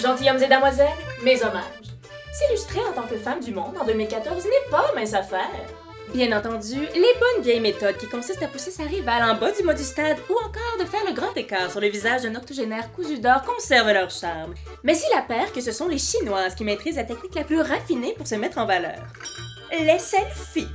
Gentilshommes et damoiselles, mes hommages. S'illustrer en tant que femme du monde en 2014 n'est pas mince affaire. Bien entendu, les bonnes vieilles méthodes qui consistent à pousser sa rivale en bas du mât du stade ou encore de faire le grand écart sur le visage d'un octogénaire cousu d'or conservent leur charme. Mais il apparaît que ce sont les Chinoises qui maîtrisent la technique la plus raffinée pour se mettre en valeur. Les selfies.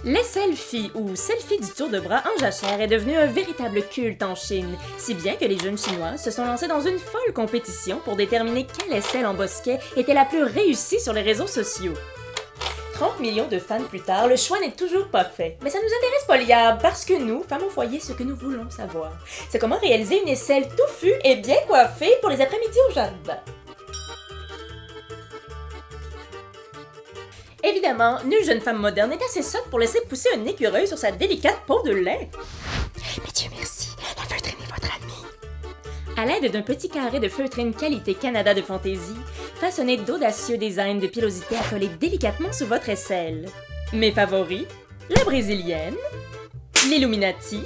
Les selfies, ou selfie du tour de bras en jachère, est devenu un véritable culte en Chine, si bien que les jeunes Chinois se sont lancés dans une folle compétition pour déterminer quelle aisselle en bosquet était la plus réussie sur les réseaux sociaux. 30 millions de fans plus tard, le choix n'est toujours pas fait. Mais ça nous intéresse pas, Liab, parce que nous, femmes au foyer, ce que nous voulons savoir, c'est comment réaliser une aisselle touffue et bien coiffée pour les après-midi au jardin. Évidemment, nulle jeune femme moderne est assez sotte pour laisser pousser un écureuil sur sa délicate peau de lait. Mais Dieu merci, la feutrine est votre amie. À l'aide d'un petit carré de feutrine qualité Canada de fantaisie, façonnez d'audacieux designs de pilosité à coller délicatement sous votre aisselle. Mes favoris, la brésilienne, l'Illuminati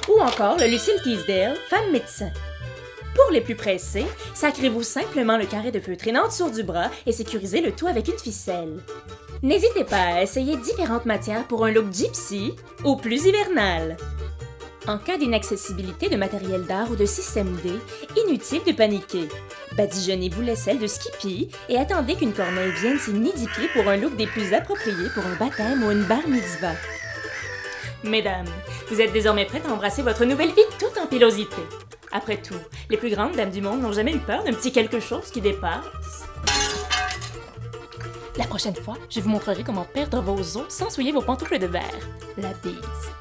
ou encore le Lucille Teasdale, femme médecin. Pour les plus pressés, sacrez-vous simplement le carré de feutrine en dessous du bras et sécurisez le tout avec une ficelle. N'hésitez pas à essayer différentes matières pour un look gypsy ou plus hivernal. En cas d'inaccessibilité de matériel d'art ou de système D, inutile de paniquer. Badigeonnez-vous l'aisselle de Skippy et attendez qu'une corneille vienne s'y nidifier pour un look des plus appropriés pour un baptême ou une bar mitzvah. Mesdames, vous êtes désormais prêtes à embrasser votre nouvelle vie toute en pilosité. Après tout, les plus grandes dames du monde n'ont jamais eu peur d'un petit quelque chose qui dépasse. La prochaine fois, je vous montrerai comment perdre vos os sans souiller vos pantoufles de verre. La bise.